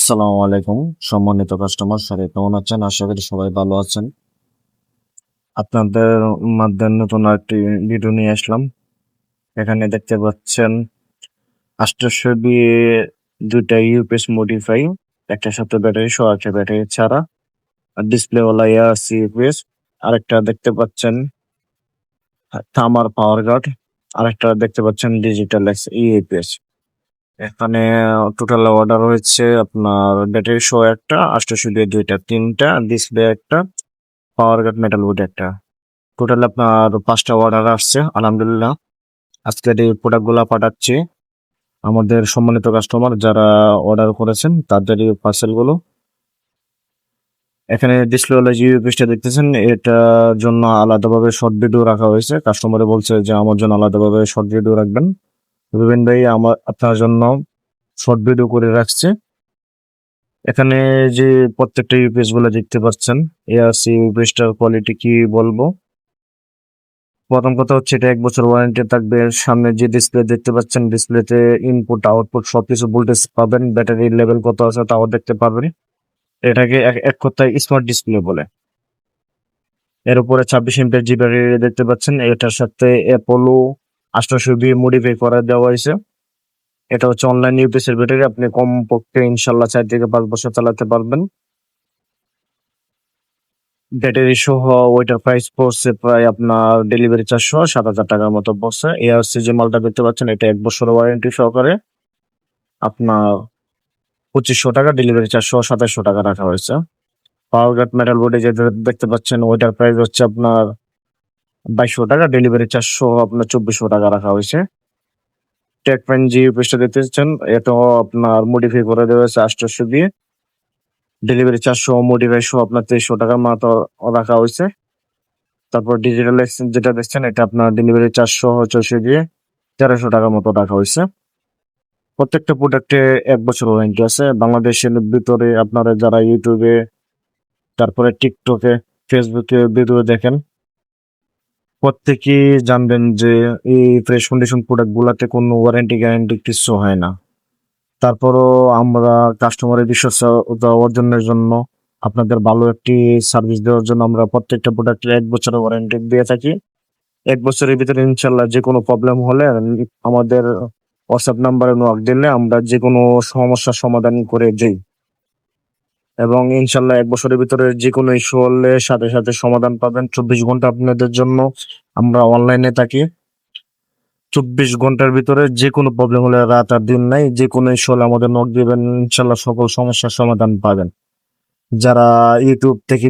আসসালামু আলাইকুম সম্মানিত কাস্টমার, সবাই কেমন আছেন? আশা করি সবাই ভালো আছেন। আপনাদের মাধ্যমে নতুন একটি ভিডিও নিয়ে আসলাম। এখানে দেখতে পাচ্ছেন 800 দুইটা ইউপিএস মডিফাই, একটার সাথে ব্যাটারি সহ, একটা ব্যাটারি ছাড়া, আর ডিসপ্লে ওয়ালা এআরসি ইউপিএস। আরেকটা দেখতে পাচ্ছেন থামার পাওয়ার গার্ড, আরেকটা দেখতে পাচ্ছেন ডিজিটাল এক্স ইউপিএস। এখানে টোটাল অর্ডার হয়েছে আপনার ব্যাটারি সহ একটা, 800 দুইটা, তিনটা ডিসপ্লে একটা, পাওয়ার গার্ড মেটাল উড একটা। টোটাল আপনার 5টা অর্ডার আসছে আলহামদুলিল্লাহ। আজকের এই প্রোডাক্টগুলো পাঠাচ্ছি আমাদের সম্মানিত কাস্টমার যারা অর্ডার করেছেন তাদের এই পার্সেলগুলো। এখানে ডিসপ্লে ওয়ালা যে ইউপিএসটা দেখতেছেন, এটার জন্য আলাদাভাবে শর্ট ভিডিও রাখা হয়েছে। কাস্টমারে বলছে যে আমার জন্য আলাদাভাবে শর্ট ভিডিও রাখবেন। রুবেন ভাই আমার আপনার জন্য শর্ট ভিডিও করে রাখছে। এখানে যে প্রত্যেকটা ইউপিএস গুলো দেখতে পাচ্ছেন, এআরসি ইউপিএসটার কোয়ালিটি কি বলবো। প্রথম কথা হচ্ছে এটা 1 বছর ওয়ারেন্টি থাকবে। সামনে যে ডিসপ্লে দেখতে পাচ্ছেন, ডিসপ্লেতে ইনপুট আউটপুট সবকিছু ভোল্টেজ পাবেন, ব্যাটারির লেভেল কত আছে তাও দেখতে পারবেন। এটাকে এক কথায় স্মার্ট ডিসপ্লে বলে। এর উপরে 26 এমপিয়ার জি ব্যাটারি দেখতে পাচ্ছেন। এটার সাথে অ্যাপোলো 800 মডিফাই করে দেওয়া হয়েছে। এটা হচ্ছে অনলাইন ইউপিএস এর ব্যাটারি, আপনি কমপক্ষে ইনশাল্লাহ 4 থেকে 5 বছর চালাতে পারবেন। ব্যাটারি সহ ওইটার প্রাইস পড়ছে প্রায় আপনার ডেলিভারি চার্জ সহ 7,000 টাকার মতো পড়ছে। এআরসি যে মালটা দেখতে পাচ্ছেন, এটা 1 বছর ওয়ারেন্টি সহকারে আপনার 2500 টাকা, ডেলিভারি চার্জ সহ 2700 টাকা রাখা হয়েছে। পাওয়ার গার্ড মেটাল বডি যেটা দেখতে পাচ্ছেন, ওইটার প্রাইস হচ্ছে আপনার 2200 টাকা, ডেলিভারি চার্জ সহ আপনার 2400 টাকা রাখা হয়েছে। টেক পেন যে ইউপিএসটা দেখতে পাচ্ছেন, এটাও আপনার মডিফাই করে দেওয়া হয়েছে 800 দিয়ে, ডেলিভারি চার্জ সহ মডিফাই সহ আপনার 2300 টাকার মতো রাখা হয়েছে। তারপর ডিজিটাল এক্সচেঞ্জ যেটা দেখছেন, এটা আপনার ডেলিভারি চার্জ সহ 400 দিয়ে 1300 টাকার মতো রাখা হয়েছে। প্রত্যেকটা প্রোডাক্টে 1 বছর ওয়ারেন্টি আছে। বাংলাদেশের ভিতরে আপনারা যারা ইউটিউবে, তারপরে টিকটকে, ফেসবুকে ভিডিও দেখেন, প্রত্যেকেই জানবেন যে এই ফ্রেশ কন্ডিশন প্রোডাক্ট গুলাতে কোনো ওয়ারেন্টি গ্যারান্টি কিছু হয় না। তারপরও আমরা কাস্টমারের বিশ্বস্ততা অর্জনের জন্য, আপনাদের ভালো একটি সার্ভিস দেওয়ার জন্য আমরা প্রত্যেকটা প্রোডাক্টের 1 বছরের ওয়ারেন্টি দিয়ে থাকি। 1 বছরের ভিতরে ইনশাল্লাহ যে কোনো প্রবলেম হলে আমাদের হোয়াটসঅ্যাপ নাম্বারে নক দিলে আমরা যে কোনো সমস্যার সমাধান করে দিই। এবং ইনশাল্লাহ 1 বছরের ভিতরে যে কোনো ইস্যু হলে সাথে সাথে সমাধান পাবেন। 24 ঘন্টা আপনাদের জন্য আমরা অনলাইনে থাকি। 24 ঘন্টার ভিতরে যে কোনো প্রবলেম হলে রাত আর দিন নাই, যে কোনো ইস্যু হলে আমাদের নক দিবেন, ইনশাল্লাহ সকল সমস্যার সমাধান পাবেন। যারা ইউটিউব থেকে